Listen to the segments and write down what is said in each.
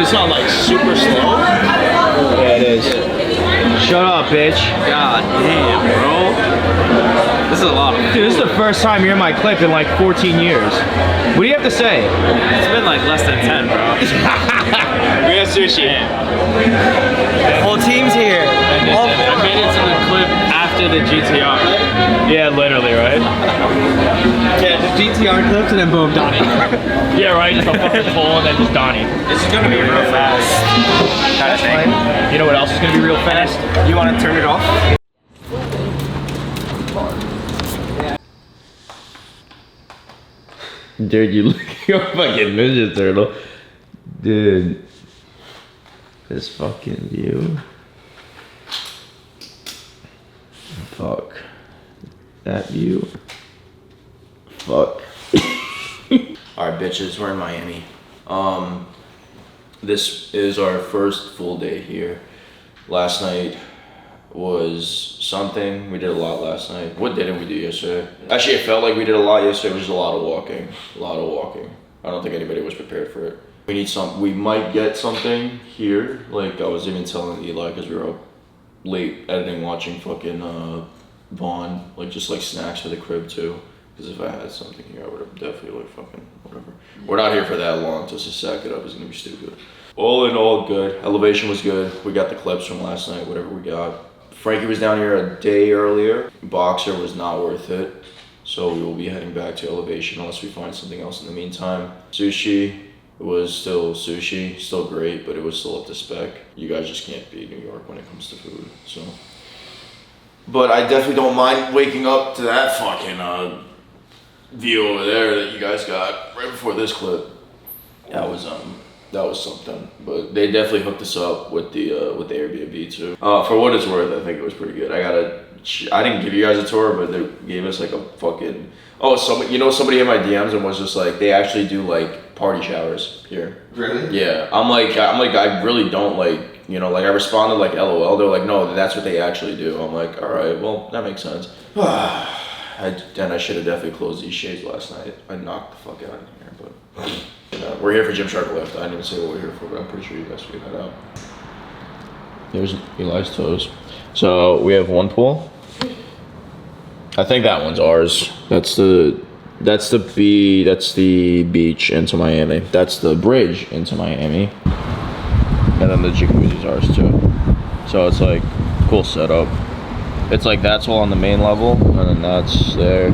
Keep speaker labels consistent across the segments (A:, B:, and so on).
A: this on like super slow?
B: Yeah, it is. Shut up, bitch.
A: God damn, bro. This is a lot of food.
B: Dude, this is the first time you're in my clip in like 14 years. What do you have to say?
A: It's been like less than 10, bro.
B: We have sushi.
A: Whole team's here. I made it to the clip after the GTR.
B: Yeah, literally, right?
A: Yeah, the GTR clips and then boom, Donnie.
B: Yeah, right, just a fucking pull and then just Donnie.
A: This is gonna be real fast.
B: That's fine. You know what else is gonna be real fast?
A: You wanna turn it off?
B: Dude, you look like a fucking Ninja Turtle. Dude. This fucking view. Fuck. That view. Fuck. Alright, bitches, we're in Miami. This is our first full day here. Last night was something. We did a lot last night. What didn't we do yesterday? Actually, it felt like we did a lot yesterday. It was just a lot of walking. A lot of walking. I don't think anybody was prepared for it. We need some. We might get something here. Like I was even telling Eli because we were up late editing, watching fucking Vaughn. Like just like snacks for the crib too. Because if I had something here, I would have definitely like fucking whatever. We're not here for that long. Just to sack it up is gonna be stupid. All in all, good. Elevation was good. We got the clips from last night. Whatever we got. Frankie was down here a day earlier. Boxer was not worth it. So we will be heading back to Elevation unless we find something else in the meantime. Sushi was still sushi, still great, but it was still up to spec. You guys just can't beat New York when it comes to food, so. But I definitely don't mind waking up to that fucking view over there that you guys got right before this clip. That was something. But they definitely hooked us up with the Airbnb too. For what it's worth, I think it was pretty good. I didn't give you guys a tour, but they gave us like a fucking, somebody in my DMs and was just like, they actually do like party showers here.
A: Really?
B: Yeah. I'm like, I really don't like, like I responded like LOL. They're like, no, that's what they actually do. I'm like, all right, well, that makes sense. And I should have definitely closed these shades last night. I knocked the fuck out of here, but we're here for Gymshark Lift. I didn't even say what we're here for, but I'm pretty sure you guys figured that out. Here's Eli's toes. So we have one pool. I think that one's ours. That's the beach into Miami. That's the bridge into Miami. And then the jacuzzi's ours too. So it's like cool setup. It's like that's all on the main level, and then that's there.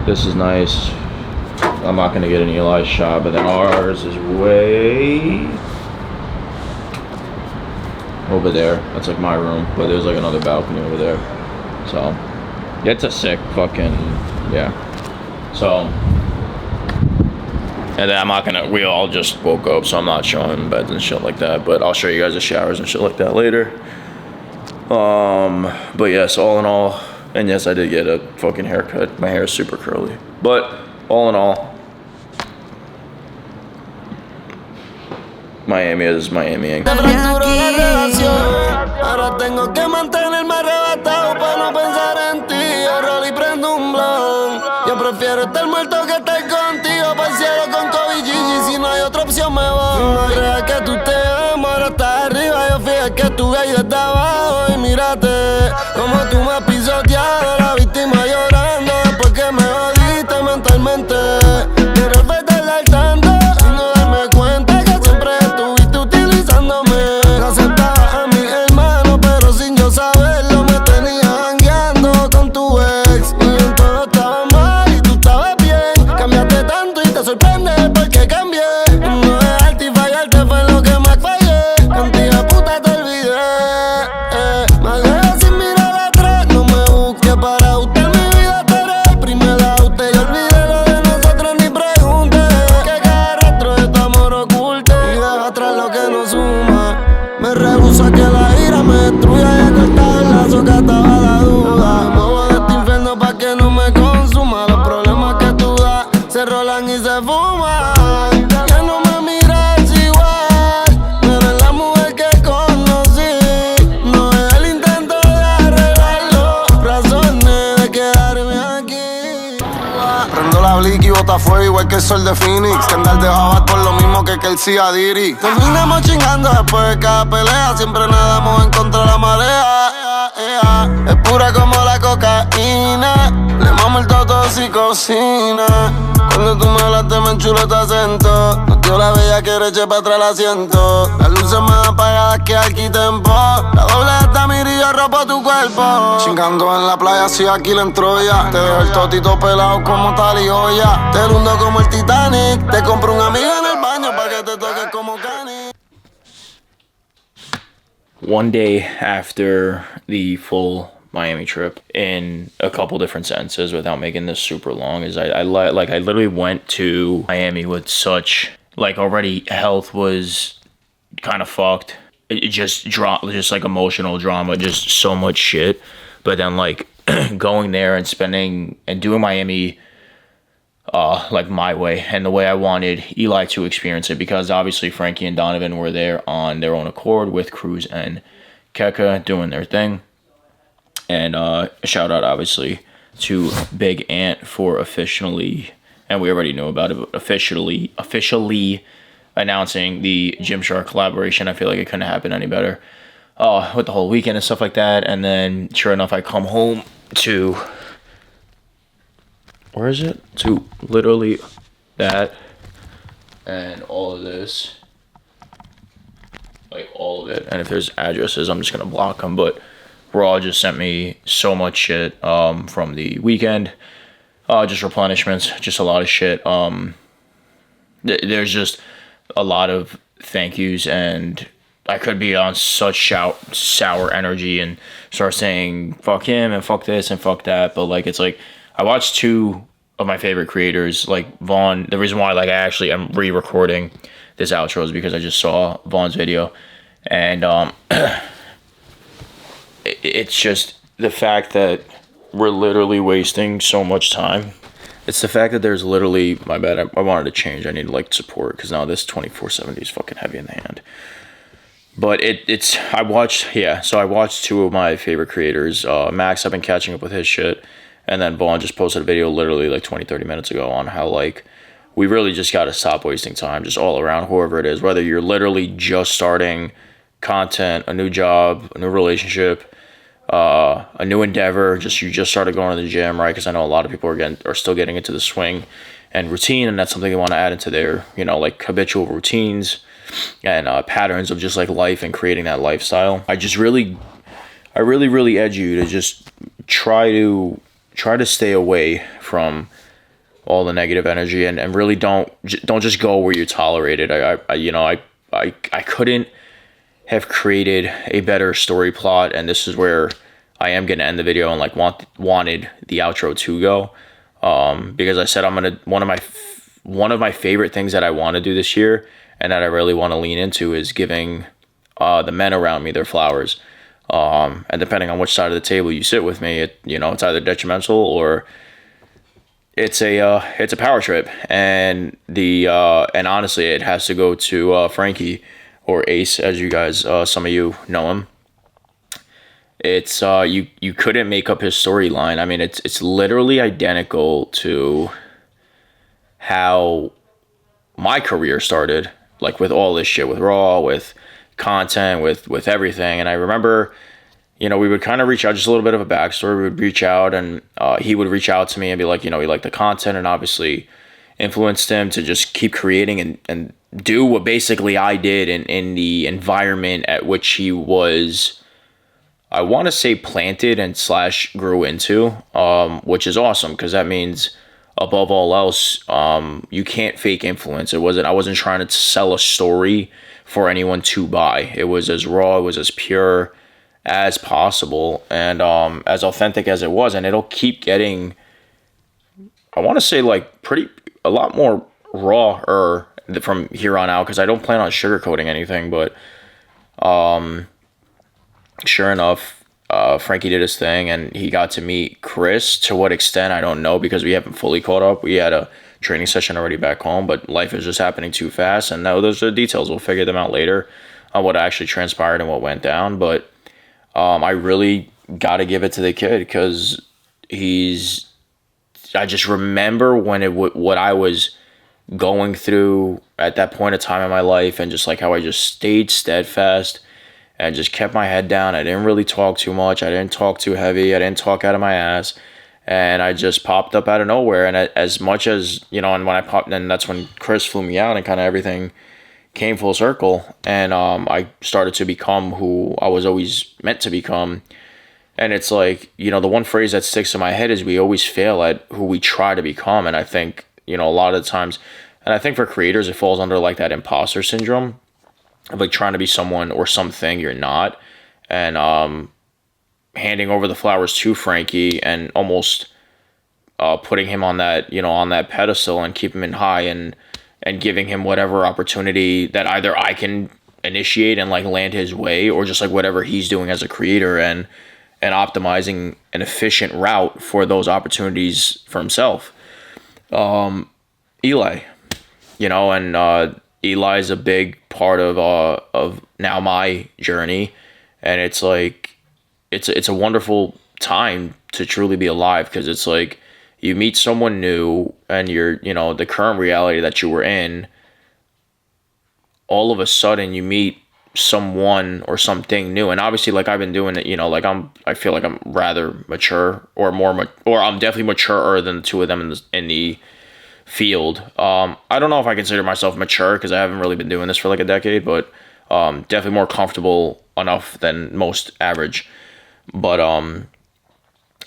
B: This is nice. I'm not gonna get an Eli shot, but then ours is way over there. That's like my room, but there's like another balcony over there. So it's a sick fucking, yeah. So, and then we all just woke up, so I'm not showing beds and shit like that, but I'll show you guys the showers and shit like that later. But yes, all in all, and yes, I did get a fucking haircut. My hair is super curly, but all in all, Miami is Miami.
C: Ahora tengo que mantenerme arrebatado para no pensar en ti. Ahora y prendo un blon. Yo prefiero estar muerto que estar contigo. Para el cielo con COVID GG. Si no hay otra opción me voy. No creas que tú te amo, ahora estás arriba. Yo fíjate que estuve ahí desde abajo. Y mírate como tú me has pisoteado. La víctima llorando después que me jodiste mentalmente. Quiero respetarla al tanto y no darme cuenta que siempre estuviste utilizándome. No aceptaba a mi hermano, pero sin yo saberlo me tenía jangueando con tu ex. Y en todo estaba mal y tú estabas bien. Cambiaste tanto y te sorprende porque cambié. No dejarte y fallarte fue lo que más fallé. Contigo puta te olvidé. Me alejé sin mirar atrás. No me busques para usted mi vida te reprimida. Usted ya olvidé lo de nosotros ni pregunte. Que cada rastro de tu amor oculte y deja atrás lo que nos suma. Me rehúso a que la ira me destruya y he cortado el lazo que ataba la duda. Me voy de este infierno pa' que no me consuma. Los problemas que tú das se rolan y se fuman. Ya no me miras igual. No eres la mujer que conocí. No es el intento de arreglarlo. Razones de quedarme aquí. Prendo la Licky bota fuego igual que el sol de Phoenix. Que andar de babas por lo mismo que el Diri. Terminamos chingando después de cada pelea. Siempre nadamos en contra de la marea. Es pura como la cocaína. Le mamo el toto si cocina. Cuando tú me hablaste me enchulo tu acento. Nos dio la bella que eche para atrás el asiento. Las luces más apagadas que aquí tempo. La doble esta mirillo ropo tu cuerpo. Chingando en la playa si aquí le entró ya. Te dejo el totito pelado como tal y olla. Te hundo como el Titanic. Te compro un amigo en el baño para que te toques como Cani.
B: One day after the full Miami trip, in a couple different senses, without making this super long, is I literally went to Miami with such, like, already health was kind of fucked. It just like emotional drama, just so much shit. But then like going there and spending and doing Miami like my way and the way I wanted Eli to experience it, because obviously Frankie and Donovan were there on their own accord with Cruz and Keka doing their thing. And a shout out obviously to Big Ant for officially, and we already knew about it, but officially announcing the Gymshark collaboration. I feel like it couldn't happen any better with the whole weekend and stuff like that. And then sure enough, I come home to, where is it? To literally that and all of this, like all of it. And if there's addresses, I'm just gonna block them. But Raw just sent me so much shit from the weekend, just replenishments, just a lot of shit. There's just a lot of thank yous, and I could be on such sour energy and start saying fuck him and fuck this and fuck that, but like it's like I watched two of my favorite creators, like Vaughn. The reason why like I actually am re-recording this outro is because I just saw Vaughn's video, and it's just the fact that we're literally wasting so much time. It's the fact that there's literally, my bad, I wanted to change. I need like support because now this 24/70 is fucking heavy in the hand. But I watched two of my favorite creators. Max, I've been catching up with his shit. And then Vaughn just posted a video literally like 20-30 minutes ago on how like we really just got to stop wasting time just all around, whoever it is, whether you're literally just starting content, a new job, a new relationship, a new endeavor, you just started going to the gym, right? Because I know a lot of people are still getting into the swing and routine, and that's something they want to add into their, like habitual routines and patterns of just like life and creating that lifestyle. I really edge you to just try to stay away from all the negative energy and really don't just go where you tolerate it. I couldn't have created a better story plot, and this is where I am gonna end the video and like wanted the outro to go, because I said one of my favorite things that I want to do this year and that I really want to lean into is giving the men around me their flowers, and depending on which side of the table you sit with me, it's either detrimental or it's a power trip, and and honestly it has to go to Frankie, or Ace, as you guys, some of you know him. It's you couldn't make up his storyline. I mean, it's literally identical to how my career started, like with all this shit, with Raw, with content, with everything. And I remember, we would kind of reach out, just a little bit of a backstory. We would reach out, and he would reach out to me and be like, he liked the content, and obviously influenced him to just keep creating and do what basically I did in the environment at which he was, I want to say, planted and / grew into, which is awesome, because that means above all else, you can't fake influence. I wasn't trying to sell a story for anyone to buy. It was as raw, it was as pure as possible, and as authentic as it was, and it'll keep getting, I want to say, like a lot more raw from here on out, because I don't plan on sugarcoating anything. But sure enough, Frankie did his thing, and he got to meet Chris. To what extent, I don't know, because we haven't fully caught up. We had a training session already back home, but life is just happening too fast, and now those are the details. We'll figure them out later on what actually transpired and what went down. But I really got to give it to the kid, because he's just remember when what I was going through at that point of time in my life, and just like how I just stayed steadfast and just kept my head down. I didn't really talk too much. I didn't talk too heavy. I didn't talk out of my ass. And I just popped up out of nowhere. And as much as, and when I popped, then that's when Chris flew me out and kind of everything came full circle. And I started to become who I was always meant to become. And it's like, the one phrase that sticks in my head is we always fail at who we try to become. And I think, a lot of the times, and I think for creators, it falls under like that imposter syndrome of like trying to be someone or something you're not. And handing over the flowers to Frankie and almost putting him on that, on that pedestal and keep him in high and giving him whatever opportunity that either I can initiate and like land his way, or just like whatever he's doing as a creator and optimizing an efficient route for those opportunities for himself. Eli, and Eli is a big part of now my journey, and it's like it's a wonderful time to truly be alive, because it's like you meet someone new and you're the current reality that you were in, all of a sudden you meet someone or something new. And obviously, like, I've been doing it, like I feel like I'm rather mature, or or I'm definitely maturer than the two of them in the field. I don't know if I consider myself mature, because I haven't really been doing this for like a decade, but definitely more comfortable enough than most average. But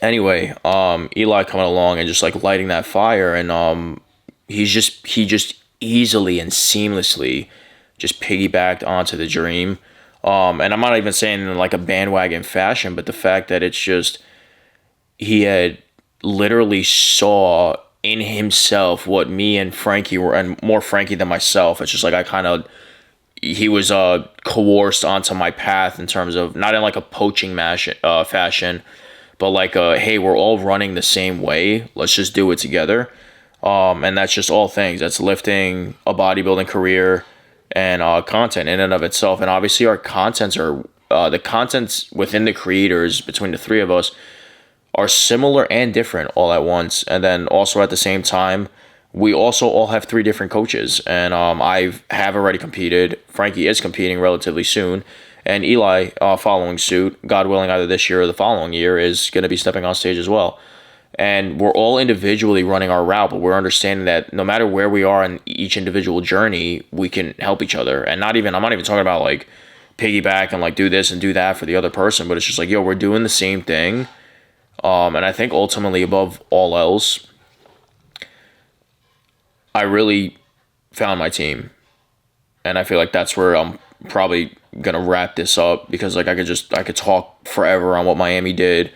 B: anyway, Eli coming along and just like lighting that fire, and he just easily and seamlessly just piggybacked onto the dream. And I'm not even saying in like a bandwagon fashion, but the fact that it's just, he had literally saw in himself what me and Frankie were, and more Frankie than myself. It's just like he was coerced onto my path, in terms of not in like a poaching fashion, but like hey, we're all running the same way, let's just do it together. And that's just all things. That's lifting, a bodybuilding career, and content in and of itself. And obviously our contents are the contents within the creators, between the three of us, are similar and different all at once. And then also at the same time, we also all have 3 different coaches. And I have already competed. Frankie is competing relatively soon. And Eli, following suit, God willing, either this year or the following year, is going to be stepping on stage as well. And we're all individually running our route, but we're understanding that no matter where we are in each individual journey, we can help each other. And I'm not even talking about like piggyback and like do this and do that for the other person, but it's just like, yo, we're doing the same thing. And I think ultimately, above all else, I really found my team. And I feel like that's where I'm probably gonna wrap this up, because like I could talk forever on what Miami did,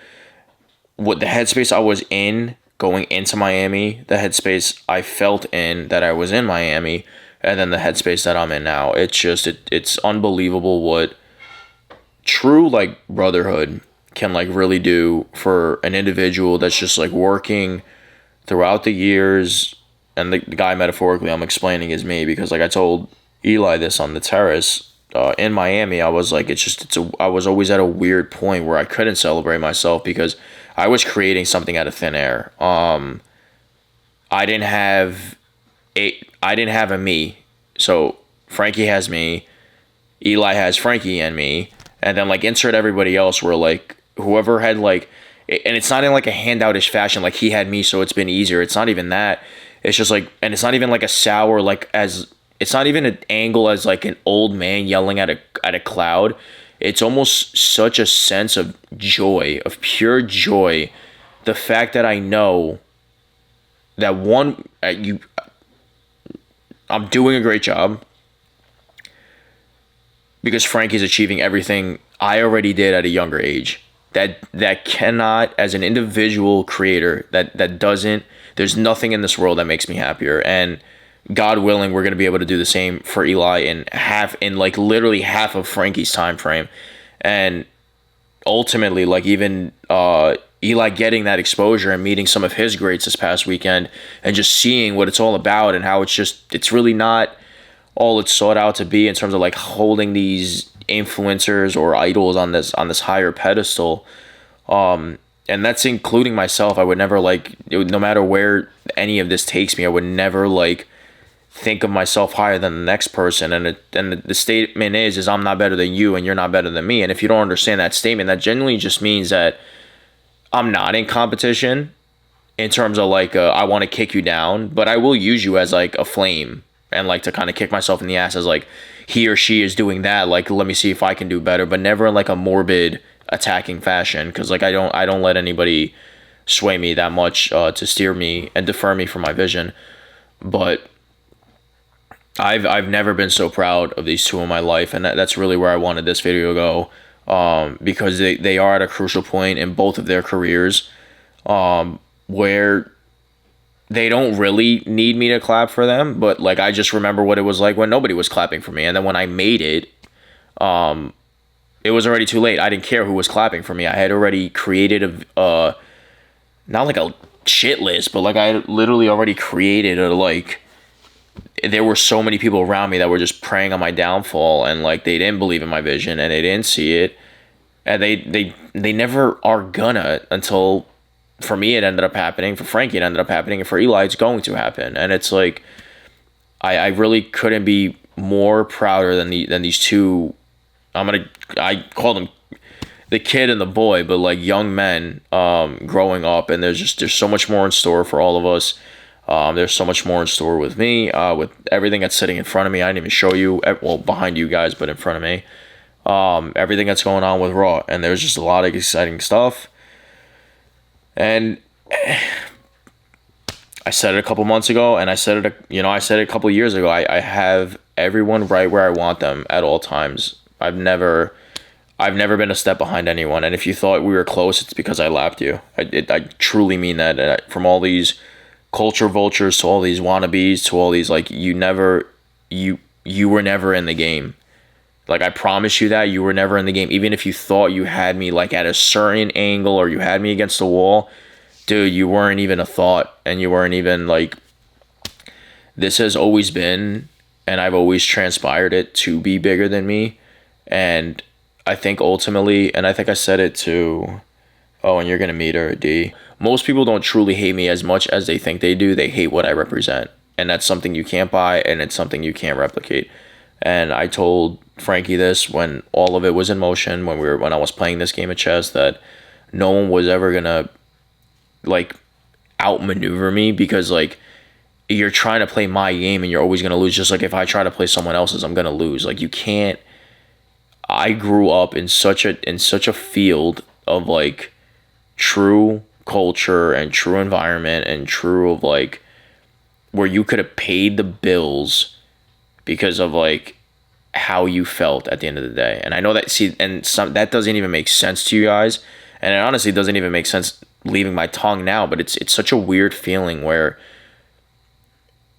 B: what the headspace I was in going into Miami, the headspace I felt in that I was in Miami, and then the headspace that I'm in now. It's just it's unbelievable what true like brotherhood can like really do for an individual that's just like working throughout the years. And the guy metaphorically I'm explaining is me, because like I told Eli this on the terrace in Miami. I was like, I was always at a weird point where I couldn't celebrate myself, because I was creating something out of thin air. I didn't have a me. So Frankie has me, Eli has Frankie and me, and then like insert everybody else, where like whoever had like, and it's not in like a handoutish fashion, like he had me so it's been easier. It's not even that. It's just like, and it's not even like a sour, like it's not even an angle as like an old man yelling at a cloud. It's almost such a sense of joy, of pure joy. The fact that I know that I'm doing a great job, because Frankie's achieving everything I already did at a younger age. That cannot, as an individual creator, that doesn't, there's nothing in this world that makes me happier. And God willing, we're going to be able to do the same for Eli in like literally half of Frankie's time frame. And ultimately, like even Eli getting that exposure and meeting some of his greats this past weekend, and just seeing what it's all about, and how it's really not all it's sought out to be, in terms of like holding these influencers or idols on this higher pedestal. and that's including myself. I would never like, no matter where any of this takes me, I would never like think of myself higher than the next person. And the statement is I'm not better than you and you're not better than me. And if you don't understand that statement, that genuinely just means that I'm not in competition in terms of like I want to kick you down, but I will use you as like a flame and like to kind of kick myself in the ass as like he or she is doing that, like let me see if I can do better, but never in like a morbid attacking fashion, because like I don't let anybody sway me that much to steer me and defer me from my vision. But I've never been so proud of these two in my life, and that's really where I wanted this video to go, because they are at a crucial point in both of their careers, where they don't really need me to clap for them, but like I just remember what it was like when nobody was clapping for me, and then when I made it, it was already too late. I didn't care who was clapping for me. I had already created a not like a shit list, but like I had literally already created a like. There were so many people around me that were just preying on my downfall, and like they didn't believe in my vision and they didn't see it, and they never are gonna until. For me, it ended up happening. For Frankie, it ended up happening. And for Eli, it's going to happen. And it's like, I really couldn't be more prouder than these two. I call them the kid and the boy, but like young men growing up. And there's so much more in store for all of us. There's so much more in store with me, with everything that's sitting in front of me. I didn't even show you, well, behind you guys, but in front of me. Everything that's going on with Raw. And there's just a lot of exciting stuff. And I said it a couple months ago, and I said it a couple years ago. I have everyone right where I want them at all times. I've never been a step behind anyone. And if you thought we were close, it's because I lapped you. I truly mean that. And from all these culture vultures to all these wannabes to all these like you were never in the game. Like, I promise you that you were never in the game. Even if you thought you had me, like, at a certain angle or you had me against the wall, dude, you weren't even a thought. And you weren't even, like... This has always been, and I've always transpired it to be bigger than me. And I think ultimately, and I think I said it to... Oh, and you're going to meet her, D. Most people don't truly hate me as much as they think they do. They hate what I represent. And that's something you can't buy, and it's something you can't replicate. And I told Frankie this when all of it was in motion, when I was playing this game of chess, that no one was ever gonna like outmaneuver me, because like you're trying to play my game and you're always gonna lose. Just like if I try to play someone else's, I'm gonna lose. Like you can't. I grew up in such a field of like true culture and true environment and true of like where you could have paid the bills because of like how you felt at the end of the day. And I know that, that doesn't even make sense to you guys, and it honestly doesn't even make sense leaving my tongue now, but it's such a weird feeling where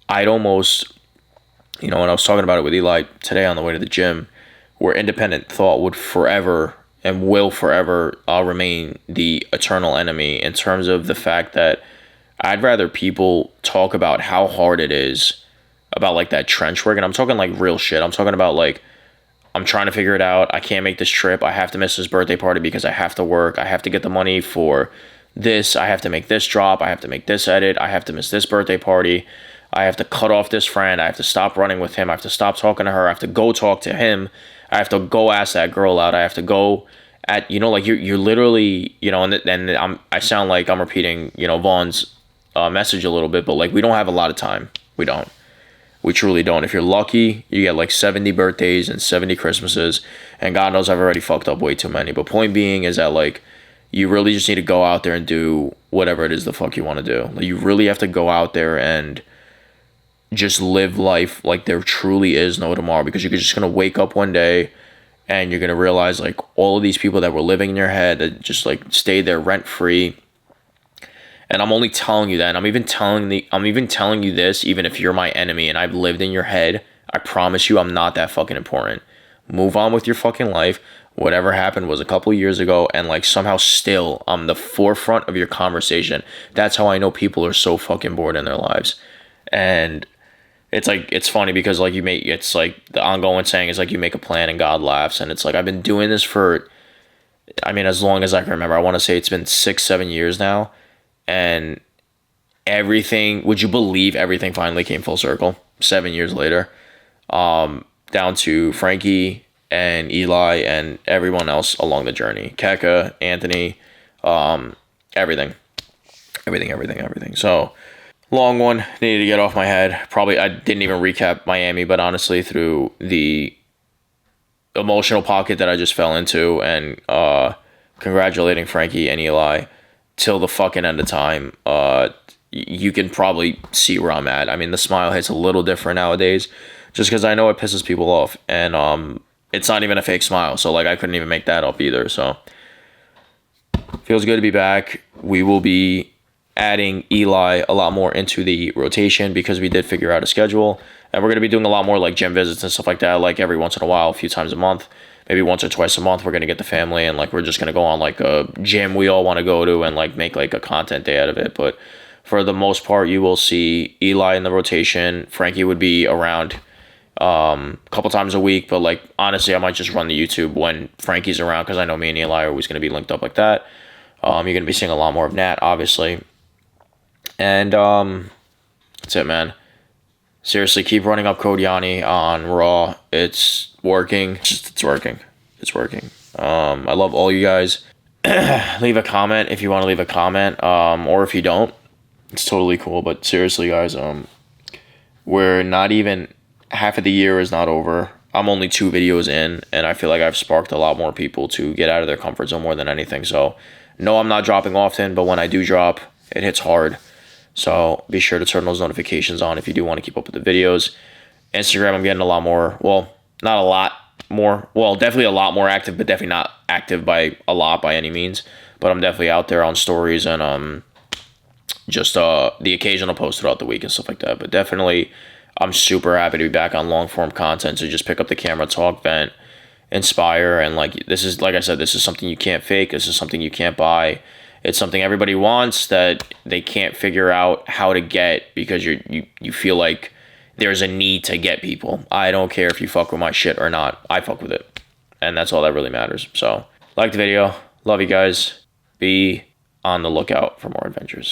B: I'd almost, when I was talking about it with Eli today on the way to the gym, where independent thought would forever and will forever remain the eternal enemy, in terms of the fact that I'd rather people talk about how hard it is about like that trench work, and I'm talking like real shit. I'm talking about like, I'm trying to figure it out. I can't make this trip. I have to miss this birthday party because I have to work. I have to get the money for this. I have to make this drop. I have to make this edit. I have to miss this birthday party. I have to cut off this friend. I have to stop running with him. I have to stop talking to her. I have to go talk to him. I have to go ask that girl out. I have to go at, like you're literally, and I sound like I'm repeating, Vaughn's message a little bit, but like we don't have a lot of time. We don't. We truly don't. If you're lucky, you get like 70 birthdays and 70 Christmases, and God knows I've already fucked up way too many. But point being is that like, you really just need to go out there and do whatever it is the fuck you want to do. Like, you really have to go out there and just live life like there truly is no tomorrow, because you're just going to wake up one day and you're going to realize like all of these people that were living in your head that just like stayed there rent free. And I'm only telling you that, and I'm even telling you this, even if you're my enemy and I've lived in your head, I promise you I'm not that fucking important. Move on with your fucking life. Whatever happened was a couple years ago, and like somehow still I'm the forefront of your conversation. That's how I know people are so fucking bored in their lives. And it's like, it's funny because like it's like the ongoing saying is like, you make a plan and God laughs. And it's like, I've been doing this for I mean, as long as I can remember. I want to say it's been 6, 7 years now, and everything. Would you believe everything finally came full circle 7 years later? Down to Frankie and Eli and everyone else along the journey. Keka, Anthony, everything. Everything. So, long one. Needed to get off my head. Probably, I didn't even recap Miami, but honestly, through the emotional pocket that I just fell into and congratulating Frankie and Eli till the fucking end of time, you can probably see where I'm at. I mean, the smile hits a little different nowadays just because I know it pisses people off, and it's not even a fake smile, so like I couldn't even make that up either. So feels good to be back. We will be adding Eli a lot more into the rotation because we did figure out a schedule, and we're going to be doing a lot more like gym visits and stuff like that, like every once in a while, a few times a month, maybe once or twice a month. We're going to get the family, and like we're just going to go on like a gym we all want to go to and like make like a content day out of it. But for the most part, you will see Eli in the rotation. Frankie would be around a couple times a week, but like honestly, I might just run the YouTube when Frankie's around because I know me and Eli are always going to be linked up like that. You're going to be seeing a lot more of Nat, obviously. And that's it, man. Seriously, keep running up code Yanni on Raw. It's working. It's working. I love all you guys. Leave a comment if you want to leave a comment, or if you don't, it's totally cool. But seriously, guys, we're not even half of the year is not over. I'm only 2 videos in, and I feel like I've sparked a lot more people to get out of their comfort zone more than anything. So, no, I'm not dropping often, but when I do drop, it hits hard. So be sure to turn those notifications on if you do want to keep up with the videos. Instagram, I'm getting a lot more. Well, not a lot more. Well, definitely a lot more active, but definitely not active by a lot by any means. But I'm definitely out there on stories and just the occasional post throughout the week and stuff like that. But definitely, I'm super happy to be back on long form content. So just pick up the camera, talk, vent, inspire, and like this is, like I said, this is something you can't fake. This is something you can't buy. It's something everybody wants that they can't figure out how to get because you feel like there's a need to get people. I don't care if you fuck with my shit or not. I fuck with it. And that's all that really matters. So, like the video. Love you guys. Be on the lookout for more adventures.